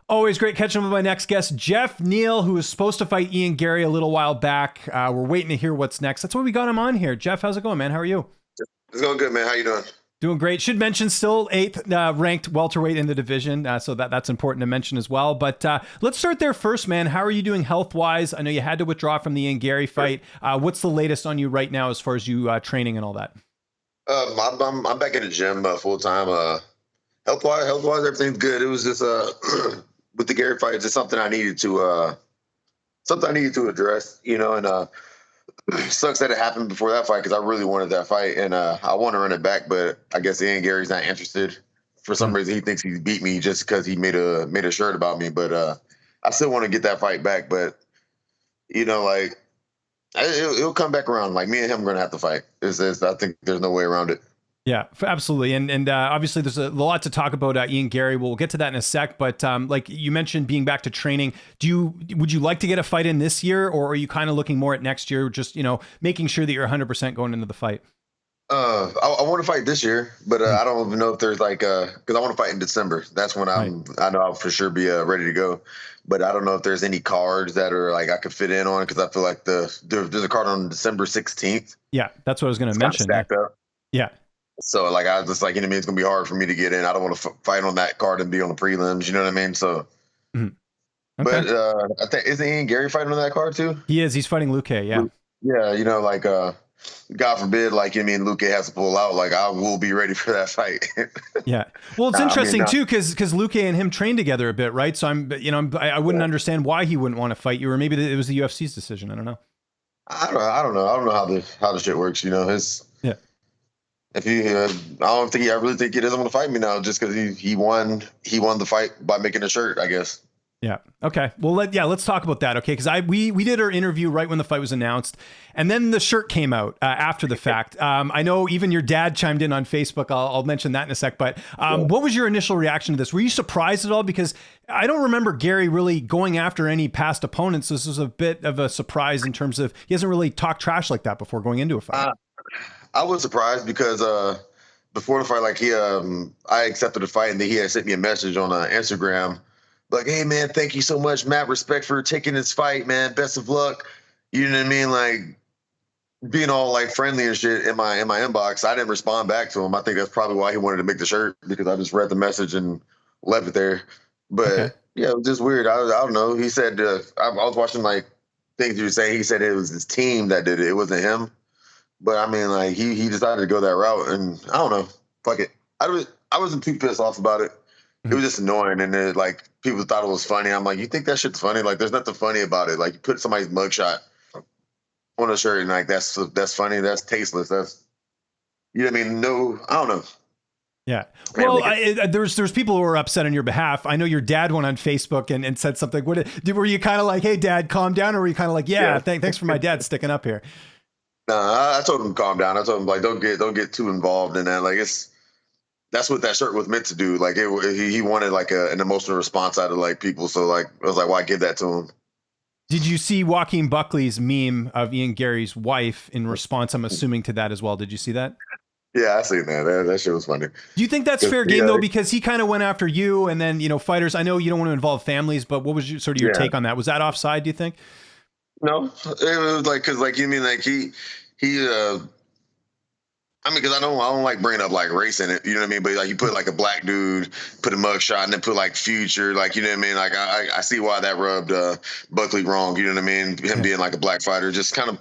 Always great catching up with my next guest, Geoff Neal, who was supposed to fight Ian Garry a little while back. We're waiting to hear what's next. That's why we got him on here. Jeff, how's it going, man? How are you? It's going good, man. How you doing? Doing great. Should mention still 8th ranked welterweight in the division, so that's important to mention as well. But let's start there first, man. How are you doing health-wise? I know you had to withdraw from the Ian Garry fight. What's the latest on you right now as far as you training and all that? I'm back in the gym full-time. Health-wise, everything's good. It was just with the Garry fight, it's just something I needed to address, you know, and sucks that it happened before that fight because I really wanted that fight and I want to run it back, but I guess Ian Garry's not interested. For some reason, he thinks he beat me just because he made a shirt about me. But I still want to get that fight back. But you know, like it'll come back around. Like me and him are gonna have to fight. I think there's no way around it. Yeah, absolutely. And obviously there's a lot to talk about Ian Garry. We'll get to that in a sec. But like you mentioned, being back to training, would you like to get a fight in this year, or are you kind of looking more at next year, just, you know, making sure that you're 100% going into the fight? I want to fight this year, but I don't even know if there's like because I want to fight in December. That's when I know I'll for sure be ready to go. But I don't know if there's any cards that are like I could fit in on, because I feel like there's a card on December 16th. Yeah, that's what I was going to mention. Stacked up. Yeah. So like I was just like, you know what I mean, it's gonna be hard for me to get in. I don't want to fight on that card and be on the prelims. You know what I mean? So, okay. But I think isn't Ian Garry fighting on that card too? He is. He's fighting Luque. Yeah. Yeah. You know, like God forbid, like you know, Luque has to pull out. Like I will be ready for that fight. Yeah. Well, it's interesting too, because Luque and him trained together a bit, right? So I wouldn't understand why he wouldn't want to fight you, or maybe it was the UFC's decision. I don't know. I don't know how the shit works. You know, yeah. If I really think he doesn't want to fight me now just because he won the fight by making a shirt, I guess. Yeah. Okay. Well, let's talk about that. Okay. Because we did our interview right when the fight was announced, and then the shirt came out after the fact. I know even your dad chimed in on Facebook. I'll mention that in a sec. But what was your initial reaction to this? Were you surprised at all? Because I don't remember Garry really going after any past opponents. This was a bit of a surprise in terms of he hasn't really talked trash like that before going into a fight. I was surprised because before the fight, like I accepted the fight, and then he had sent me a message on Instagram, like, "Hey man, thank you so much, Matt. Respect for taking this fight, man. Best of luck." You know what I mean? Like being all like friendly and shit in my inbox. I didn't respond back to him. I think that's probably why he wanted to make the shirt, because I just read the message and left it there. But yeah, it was just weird. I don't know. He said I was watching like things you were saying. He said it was his team that did it. It wasn't him. But I mean, like he decided to go that route, and I don't know. Fuck it. I wasn't too pissed off about it. It was just annoying, and like people thought it was funny. I'm like, you think that shit's funny? Like, there's nothing funny about it. Like, you put somebody's mugshot on a shirt, and like that's funny. That's tasteless. That's, you know what I mean? No, I don't know. Yeah. Well, there's people who were upset on your behalf. I know your dad went on Facebook and said something. Were you kind of like, "Hey, Dad, calm down," or were you kind of like, "Yeah, thanks for my dad sticking up here"? No, I told him to calm down. I told him like don't get too involved in that. Like that's what that shirt was meant to do. Like he wanted like an emotional response out of like people. So like I was like, why give that to him? Did you see Joaquin Buckley's meme of Ian Garry's wife in response? I'm assuming to that as well. Did you see that? Yeah, I seen that. That shit was funny. Do you think that's fair game though? Because he kind of went after you, and then fighters. I know you don't want to involve families, but what was your take on that? Was that offside? Do you think? No, it was like, cause like you mean like he I mean, cause I don't like bringing up like race in it, you know what I mean? But like you put like a black dude, put a mugshot, and then put like Future, like, you know what I mean? Like I see why that rubbed Buckley wrong, you know what I mean? Him being like a black fighter, just kind of,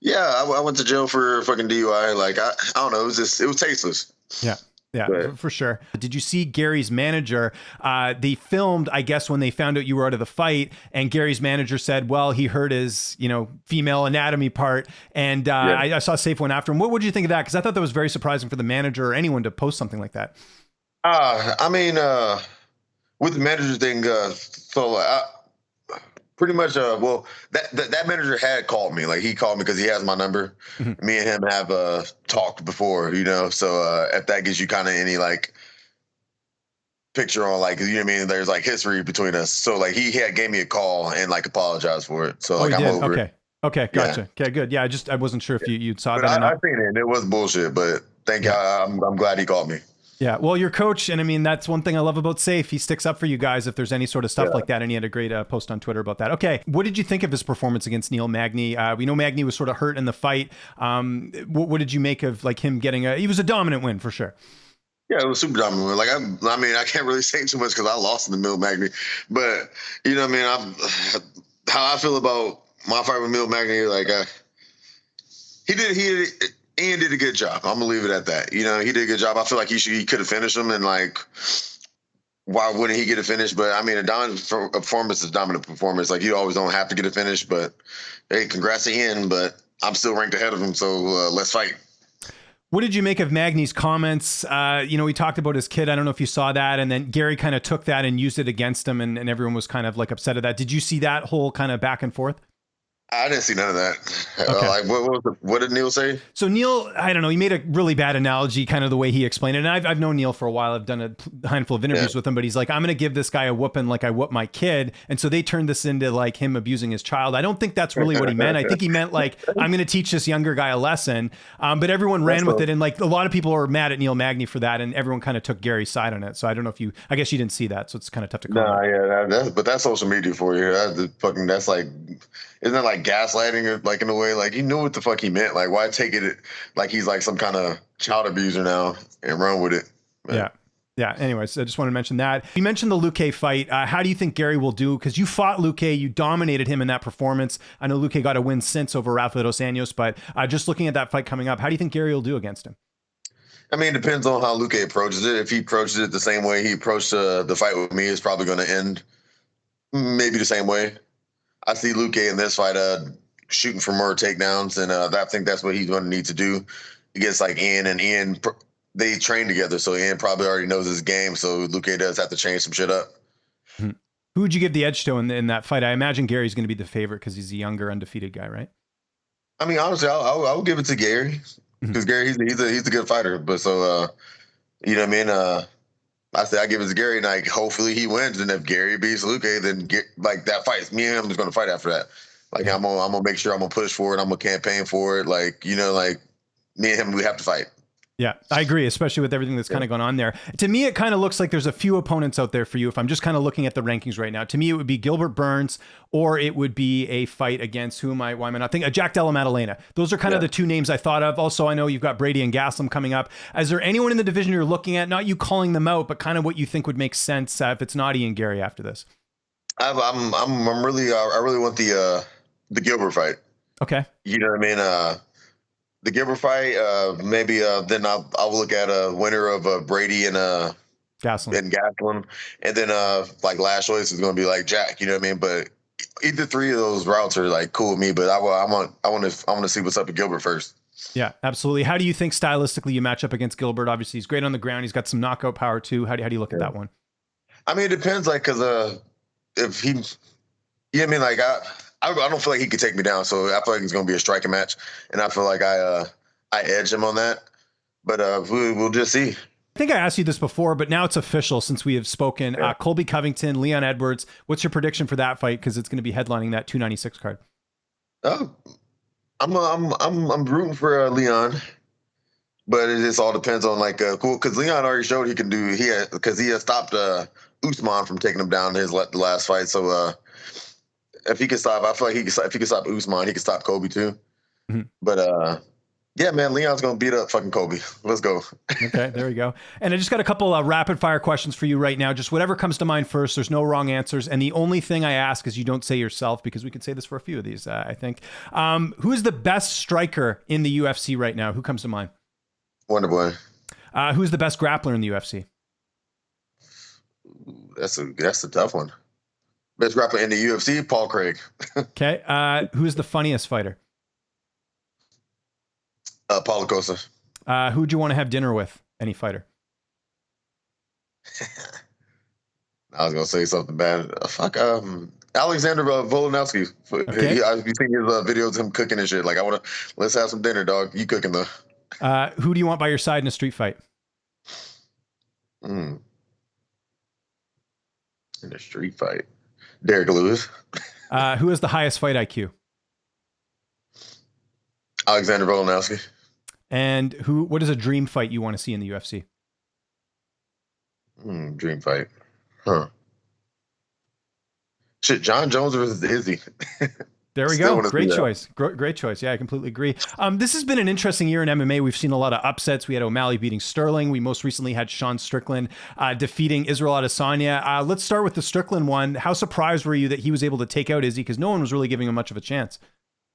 I went to jail for fucking DUI. Like I don't know, it was tasteless. Yeah. Yeah, for sure. Did you see Garry's manager? They filmed, I guess, when they found out you were out of the fight, and Garry's manager said, well, he hurt his, female anatomy part. And I saw Safe went after him. What would you think of that? Because I thought that was very surprising for the manager or anyone to post something like that. I mean, with the manager thing, pretty much, well, that manager had called me. Like, he called me because he has my number. Mm-hmm. Me and him have talked before, so if that gives you kind of any, like, picture on, like, you know what I mean, there's, like, history between us. So, like, he gave me a call and, like, apologized for it. So, like, I'm over it. Okay, gotcha. Yeah. Okay, good. Yeah, I wasn't sure if you saw that or not. I seen it, and it was bullshit, but thank God, I'm glad he called me. Yeah, well, your coach, and I mean, that's one thing I love about Safe. He sticks up for you guys if there's any sort of stuff like that, and he had a great post on Twitter about that. Okay, what did you think of his performance against Neil Magny? We know Magny was sort of hurt in the fight. What did you make of like him getting he was a dominant win for sure. Yeah, it was super dominant. Like, I mean, I can't really say too much because I lost in the Neil Magny, but you know what I mean? How I feel about my fight with Neil Magny, like, Ian did a good job. I'm gonna leave it at that. You know, he did a good job. I feel like he could have finished him, and like, why wouldn't he get a finish? But I mean, a dominant performance is a dominant performance. Like, you always don't have to get a finish. But hey, congrats to Ian. But I'm still ranked ahead of him, so let's fight. What did you make of Magny's comments? You know, he talked about his kid. I don't know if you saw that. And then Gary kind of took that and used it against him, and everyone was kind of like upset at that. Did you see that whole kind of back and forth? I didn't see none of that. Okay. Like, what did Neil say? So Neil, I don't know, he made a really bad analogy, kind of the way he explained it. And I've known Neil for a while. I've done a handful of interviews with him, but he's like, I'm going to give this guy a whooping like I whoop my kid. And so they turned this into like him abusing his child. I don't think that's really what he meant. I think he meant like, I'm going to teach this younger guy a lesson. But everyone ran with it. And like a lot of people are mad at Neil Magny for that. And everyone kind of took Gary's side on it. So I don't know if I guess you didn't see that. So it's kind of tough to comment. Nah, yeah, but that's social media for you. That's like, isn't that like gaslighting or like in a way, like you knew what the fuck he meant? Like, why take it like he's like some kind of child abuser now and run with it? Man. Yeah. Anyways, I just want to mention that. You mentioned the Luque fight. How do you think Gary will do? Because you fought Luque, you dominated him in that performance. I know Luque got a win since over Rafael dos Anjos, but just looking at that fight coming up, how do you think Gary will do against him? I mean, it depends on how Luque approaches it. If he approaches it the same way he approached the fight with me, it's probably going to end maybe the same way. I see Luque in this fight shooting for more takedowns, and I think that's what he's going to need to do against like Ian. And Ian, they train together, so Ian probably already knows his game. So Luque does have to change some shit up. Who would you give the edge to in that fight? I imagine Gary's going to be the favorite because he's a younger, undefeated guy, right? I mean, honestly, I would give it to Gary because Gary, he's a good fighter. But so you know what I mean? I say I give it to Gary, and like hopefully he wins. And if Gary beats Luque, then like that fight, me and him is going to fight after that. Like I'm gonna make sure I'm gonna push for it. I'm gonna campaign for it. Like, you know, like me and him, we have to fight. Yeah, I agree, especially with everything that's kind of going on there. To me, it kind of looks like there's a few opponents out there for you. If I'm just kind of looking at the rankings right now, to me, it would be Gilbert Burns, or it would be a fight against why am I not thinking? Jack Della Maddalena. Those are kind of the two names I thought of. Also, I know you've got Brady and Gaslam coming up. Is there anyone in the division you're looking at? Not you calling them out, but kind of what you think would make sense if it's not Ian Garry after this. I really want the Gilbert fight. Okay. You know what I mean? The Gilbert fight, maybe then I'll look at a winner of Brady and Gaslam, and then like last choice is going to be like Jack. You know what I mean? But either three of those routes are like cool with me. But I want to see what's up with Gilbert first. Yeah, absolutely. How do you think stylistically you match up against Gilbert? Obviously, he's great on the ground. He's got some knockout power too. How do you look at that one? I mean, it depends. Like, cause if he, you know what I mean? Like I don't feel like he could take me down, so I feel like it's going to be a striking match, and I feel like I edge him on that. But we'll just see. I think I asked you this before, but now it's official since we have spoken. Yeah. Colby Covington, Leon Edwards. What's your prediction for that fight? Because it's going to be headlining that 296 card. Oh, I'm rooting for Leon, but it just all depends on like cool because Leon already showed he can do because he has stopped Usman from taking him down the last fight. So if he can stop, I feel like if he can stop Usman, he can stop Colby too. Mm-hmm. But yeah, man, Leon's gonna beat up fucking Colby. Let's go. Okay, there we go. And I just got a couple rapid fire questions for you right now. Just whatever comes to mind first. There's no wrong answers. And the only thing I ask is you don't say yourself, because we could say this for a few of these, I think. Who is the best striker in the UFC right now? Who comes to mind? Wonder Boy. Who's the best grappler in the UFC? That's a tough one. Best grappler in the UFC, Paul Craig. Okay. Who's the funniest fighter? Paulo Costa. Who would you want to have dinner with? Any fighter? I was gonna say something bad. Alexander Volkanovski. Okay. I've seen his videos of him cooking and shit. Like, let's have some dinner, dog. You cooking though? Who do you want by your side in a street fight? In a street fight, Derek Lewis. Who has the highest fight IQ? Alexander Volkanovski. And what is a dream fight you want to see in the UFC? Dream fight. Huh. Shit, John Jones versus Izzy. There we go. Great choice. Great choice. Yeah, I completely agree. This has been an interesting year in MMA. We've seen a lot of upsets. We had O'Malley beating Sterling. We most recently had Sean Strickland defeating Israel Adesanya. Let's start with the Strickland one. How surprised were you that he was able to take out Izzy? Because no one was really giving him much of a chance.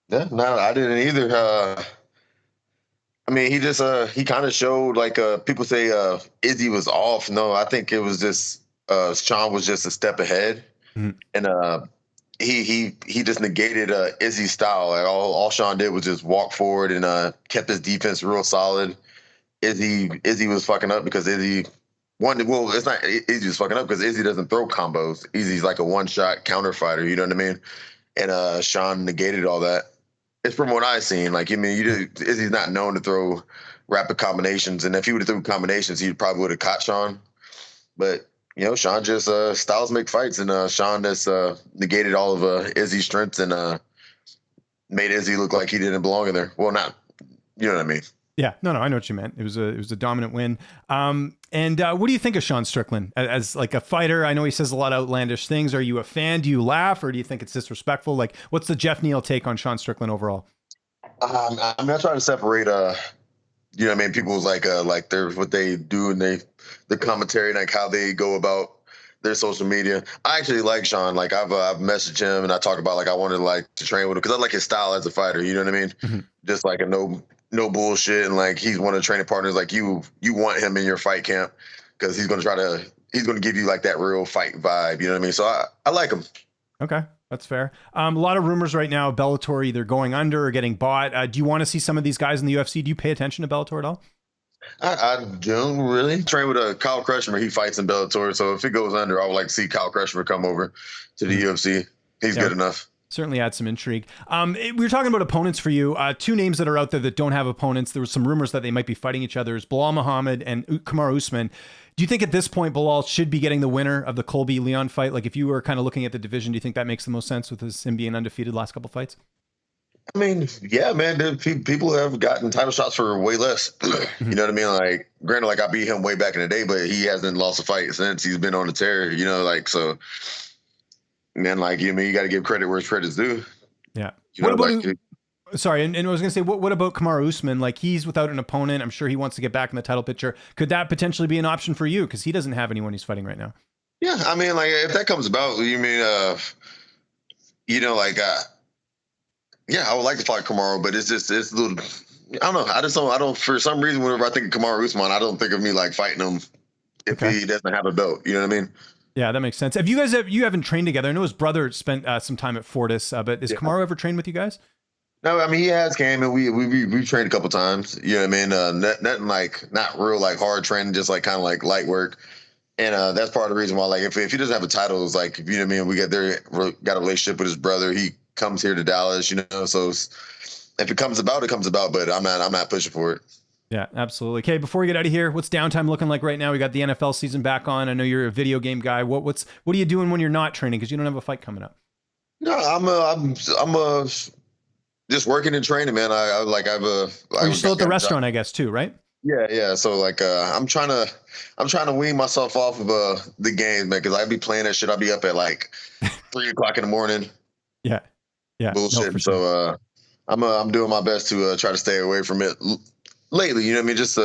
Yeah, no, I didn't either. I mean, he kind of showed like people say Izzy was off. No, I think it was just Sean was just a step ahead, and he just negated Izzy's style. Like all Sean did was just walk forward and kept his defense real solid. Izzy was fucking up because Izzy it's not Izzy was fucking up because Izzy doesn't throw combos. Izzy's like a one-shot counter fighter, you know what I mean? And Sean negated all that. It's from what I've seen. Like, I mean, Izzy's not known to throw rapid combinations, and if he would have threw combinations, he probably would have caught Sean. But you know, Sean just styles make fights, and Sean has negated all of Izzy's strengths and made Izzy look like he didn't belong in there. Well, not, you know what I mean? Yeah, no, I know what you meant. It was a dominant win. And what do you think of Sean Strickland as like a fighter? I know he says a lot of outlandish things. Are you a fan? Do you laugh, or do you think it's disrespectful? Like, what's the Geoff Neal take on Sean Strickland overall? I'm not trying to separate. You know what I mean? People's like they're what they do and the commentary and like how they go about their social media. I actually like Sean. Like I've messaged him and I talk about like I wanted like to train with him because I like his style as a fighter. You know what I mean? Mm-hmm. Just like a no bullshit, and like he's one of the training partners. Like you want him in your fight camp because he's gonna give you like that real fight vibe. You know what I mean? So I like him. Okay. That's fair. A lot of rumors right now, Bellator either going under or getting bought. Do you want to see some of these guys in the UFC? Do you pay attention to Bellator at all? I don't really. Train with Kyle Crutchmer. He fights in Bellator. So if it goes under, I would like to see Kyle Crutchmer come over to the UFC. He's good enough. Certainly adds some intrigue. We were talking about opponents for you. Two names that are out there that don't have opponents. There was some rumors that they might be fighting each other. Is Belal Muhammad and Kamaru Usman. Do you think at this point Belal should be getting the winner of the Colby-Leon fight? Like if you were kind of looking at the division, do you think that makes the most sense with him being undefeated last couple fights? I mean, yeah, man. People have gotten title shots for way less. You know what I mean? Like, granted, like I beat him way back in the day, but he hasn't lost a fight since. He's been on the tear. You know, like so. Man, like you got to give credit where credit's due. Yeah. You know, what about? Sorry, and I was gonna say, what about Kamaru Usman? Like he's without an opponent. I'm sure he wants to get back in the title picture. Could that potentially be an option for you? Because he doesn't have anyone he's fighting right now. Yeah, I mean, like if that comes about, you mean, you know, like, yeah, I would like to fight Kamaru, but it's a little. I don't know. I don't. For some reason, whenever I think of Kamaru Usman, I don't think of me like fighting him if he doesn't have a belt. You know what I mean? Yeah, that makes sense. Have you guys you haven't trained together? I know his brother spent some time at Fortis, but has Kamaru ever trained with you guys? No, I mean he has came and we trained a couple times. You know what I mean? Nothing like not real like hard training, just like kind of like light work. And that's part of the reason why like if he doesn't have a title, it's like you know what I mean. We got a relationship with his brother. He comes here to Dallas, you know. So if it comes about, it comes about. But I'm not pushing for it. Yeah, absolutely. Okay, before we get out of here, what's downtime looking like right now? We got the NFL season back on. I know you're a video game guy. What are you doing when you're not training because you don't have a fight coming up? No, I'm just working and training, man. You're still at the restaurant, I guess, too, right? Yeah. So like, I'm trying to wean myself off of the game, man, because I'd be playing that shit. I'd be up at like 3:00 in the morning. Yeah. Bullshit. No, so I'm doing my best to try to stay away from it lately. You know what I mean? Just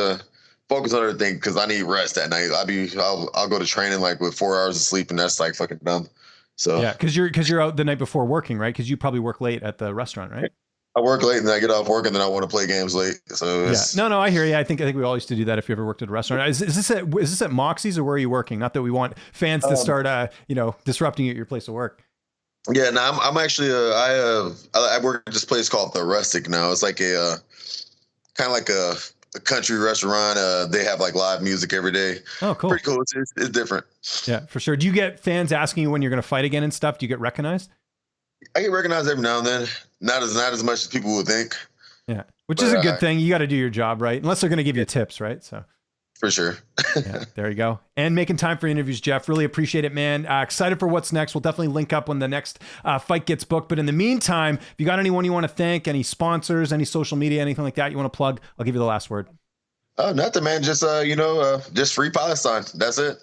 focus on other things because I need rest at night. I'll go to training like with 4 hours of sleep, and that's like fucking dumb. So yeah, because you're out the night before working, right? Because you probably work late at the restaurant, right? I work late and then I get off work and then I want to play games late. So no, I hear you. I think we all used to do that if you ever worked at a restaurant. Is this at Moxie's or where are you working? Not that we want fans to start disrupting you at your place of work. Yeah, no, I'm actually I work at this place called The Rustic now. It's like a kind of like a country restaurant. They have like live music every day. Oh, cool. Pretty cool. It's different. Yeah, for sure. Do you get fans asking you when you're going to fight again and stuff? Do you get recognized? I get recognized every now and then. Not as much as people would think. Yeah, which is a good thing. You got to do your job, right? Unless they're going to give you tips, right? So for sure. Yeah, there you go. And making time for interviews, Geoff. Really appreciate it, man. Excited for what's next. We'll definitely link up when the next fight gets booked. But in the meantime, if you got anyone you want to thank, any sponsors, any social media, anything like that you want to plug, I'll give you the last word. Nothing, man. Just just free Palestine. That's it.